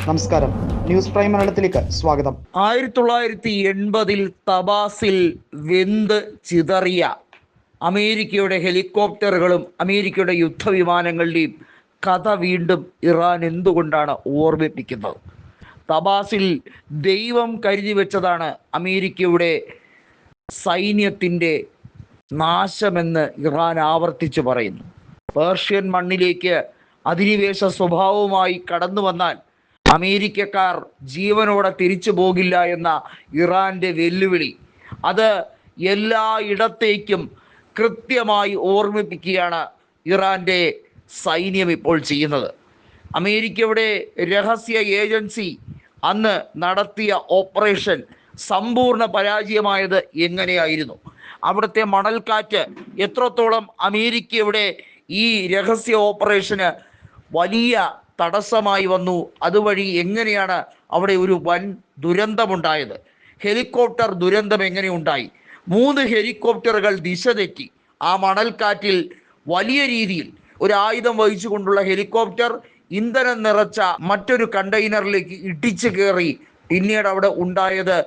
നമസ്കാരം, news prime മലയാളത്തിലേക്ക് സ്വാഗതം. 1980 തബാസിൽ വെന്ത് ചിതറിയ അമേരിക്കയുടെ ഹെലികോപ്റ്ററുകളും അമേരിക്കയുടെ യുദ്ധവിമാനങ്ങളുടെയും കഥ വീണ്ടും ഇറാൻ എന്തുകൊണ്ടാണ് ഓർമ്മിപ്പിക്കുന്നത്? തബാസിൽ ദൈവം കരുതി വെച്ചതാണ് അമേരിക്കയുടെ സൈന്യത്തിൻ്റെ നാശമെന്ന് ഇറാൻ ആവർത്തിച്ച് പറയുന്നു. പേർഷ്യൻ മണ്ണിലേക്ക് അധിനിവേശ സ്വഭാവവുമായി കടന്നു വന്നാൽ അമേരിക്കക്കാർ ജീവനോടെ തിരിച്ചു പോകില്ല എന്ന ഇറാൻ്റെ വെല്ലുവിളി അത് എല്ലായിടത്തേക്കും കൃത്യമായി ഓർമ്മിപ്പിക്കുകയാണ് ഇറാൻ്റെ സൈന്യം ഇപ്പോൾ ചെയ്യുന്നത്. അമേരിക്കയുടെ രഹസ്യ ഏജൻസി അന്ന് നടത്തിയ ഓപ്പറേഷൻ സമ്പൂർണ്ണ പരാജയമായത് എങ്ങനെയായിരുന്നു? അവിടുത്തെ മണൽക്കാറ്റ് എത്രത്തോളം അമേരിക്കയുടെ ഈ രഹസ്യ ഓപ്പറേഷന് വലിയ തടസ്സമായി വന്നു? അതുവഴി എങ്ങനെയാണ് അവിടെ ഒരു വൻ ദുരന്തമുണ്ടായത്? ഹെലികോപ്റ്റർ ദുരന്തം എങ്ങനെ ഉണ്ടായി? 3 ഹെലികോപ്റ്ററുകൾ ദിശ തെറ്റി ആ മണൽക്കാറ്റിൽ വലിയ രീതിയിൽ ഒരു ആയുധം വഹിച്ചുകൊണ്ടുള്ള ഹെലികോപ്റ്റർ ഇന്ധനം നിറച്ച മറ്റൊരു കണ്ടെയ്നറിലേക്ക് ഇടിച്ചു കയറി. പിന്നീട് അവിടെ ഉണ്ടായത്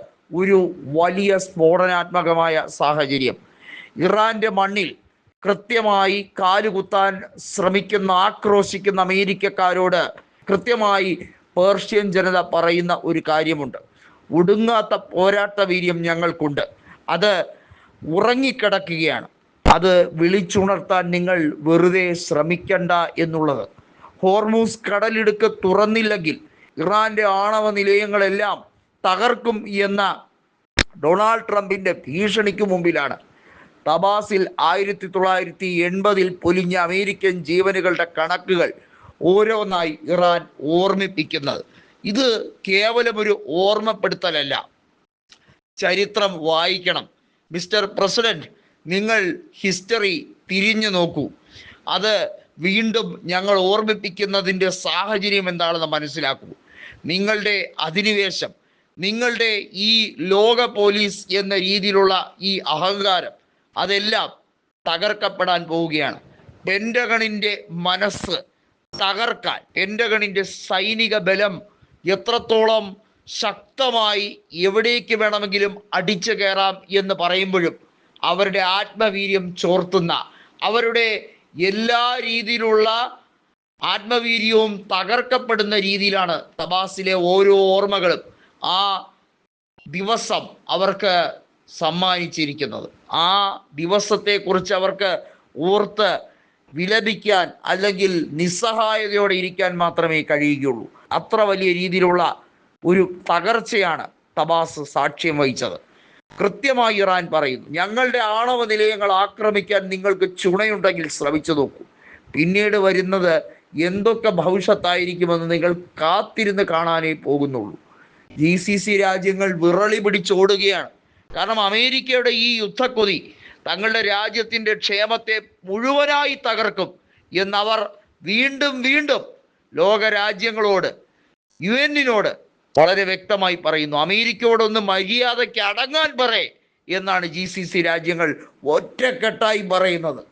ഒരു വലിയ സ്ഫോടനാത്മകമായ സാഹചര്യം. ഇറാൻ്റെ മണ്ണിൽ കൃത്യമായി കാലുകുത്താൻ ശ്രമിക്കുന്ന ആക്രോശിക്കുന്ന അമേരിക്കക്കാരോട് കൃത്യമായി പേർഷ്യൻ ജനത പറയുന്ന ഒരു കാര്യമുണ്ട്: ഒടുങ്ങാത്ത പോരാട്ട വീര്യം ഞങ്ങൾക്കുണ്ട്, അത് ഉറങ്ങിക്കിടക്കുകയാണ്, അത് വിളിച്ചുണർത്താൻ നിങ്ങൾ വെറുതെ ശ്രമിക്കണ്ട എന്നുള്ളത്. ഹോർമൂസ് കടലിടുക്ക് തുറന്നില്ലെങ്കിൽ ഇറാൻ്റെ ആണവ നിലയങ്ങളെല്ലാം തകർക്കും എന്ന ഡൊണാൾഡ് ട്രംപിൻ്റെ ഭീഷണിക്ക് മുമ്പിലാണ് തബാസിൽ 1980 പൊലിഞ്ഞ അമേരിക്കൻ ജീവനുകളുടെ കണക്കുകൾ ഓരോന്നായി ഇറാൻ ഓർമ്മിപ്പിക്കുന്നത്. ഇത് കേവലം ഒരു ഓർമ്മപ്പെടുത്തലല്ല, ചരിത്രം വായിക്കണം. മിസ്റ്റർ പ്രസിഡന്റ്, നിങ്ങൾ ഹിസ്റ്ററി തിരിഞ്ഞു നോക്കൂ. അത് വീണ്ടും ഞങ്ങൾ ഓർമ്മിപ്പിക്കുന്നതിൻ്റെ സാഹചര്യം എന്താണെന്ന് മനസ്സിലാക്കൂ. നിങ്ങളുടെ അധിനിവേശം, നിങ്ങളുടെ ഈ ലോക പോലീസ് എന്ന രീതിയിലുള്ള ഈ അഹങ്കാരം അതെല്ലാം തകർക്കപ്പെടാൻ പോവുകയാണ്. പെൻറ്റഗണിൻ്റെ മനസ്സ് തകർക്കാൻ, പെൻറ്റഗണിൻ്റെ സൈനിക ബലം എത്രത്തോളം ശക്തമായി എവിടേക്ക് വേണമെങ്കിലും അടിച്ചു കയറാം എന്ന് പറയുമ്പോഴും അവരുടെ ആത്മവീര്യം ചോർത്തുന്ന, അവരുടെ എല്ലാ രീതിയിലുള്ള ആത്മവീര്യവും തകർക്കപ്പെടുന്ന രീതിയിലാണ് തബാസിലെ ഓരോ ഓർമ്മകളും ആ ദിവസം അവർക്ക് സമ്മാനിച്ചിരിക്കുന്നത്. ആ ദിവസത്തെക്കുറിച്ച് അവർക്ക് ഓർത്ത് വിലപിക്കാൻ അല്ലെങ്കിൽ നിസ്സഹായതയോടെ ഇരിക്കാൻ മാത്രമേ കഴിയുകയുള്ളൂ. അത്ര വലിയ രീതിയിലുള്ള ഒരു തകർച്ചയാണ് തബാസ് സാക്ഷ്യം വഹിച്ചത്. കൃത്യമായി ഇറാൻ പറയുന്നു, ഞങ്ങളുടെ ആണവ നിലയങ്ങൾ ആക്രമിക്കാൻ നിങ്ങൾക്ക് ചുണയുണ്ടെങ്കിൽ ശ്രമിച്ചു നോക്കൂ. പിന്നീട് വരുന്നത് എന്തൊക്കെ ഭവിഷ്യത്തായിരിക്കുമെന്ന് നിങ്ങൾ കാത്തിരുന്ന് കാണാനേ പോകുന്നുള്ളൂ. GCC രാജ്യങ്ങൾ വിറളി പിടിച്ചോടുകയാണ്. കാരണം അമേരിക്കയുടെ ഈ യുദ്ധക്കൊതി തങ്ങളുടെ രാജ്യത്തിൻ്റെ ക്ഷേമത്തെ മുഴുവനായി തകർക്കും എന്നവർ വീണ്ടും വീണ്ടും ലോകരാജ്യങ്ങളോട്, UN-നോട് വളരെ വ്യക്തമായി പറയുന്നു. അമേരിക്കയോടൊന്ന് മര്യാദയ്ക്ക് അടങ്ങാൻ പറയേ എന്നാണ് GCC രാജ്യങ്ങൾ ഒറ്റക്കെട്ടായി പറയുന്നത്.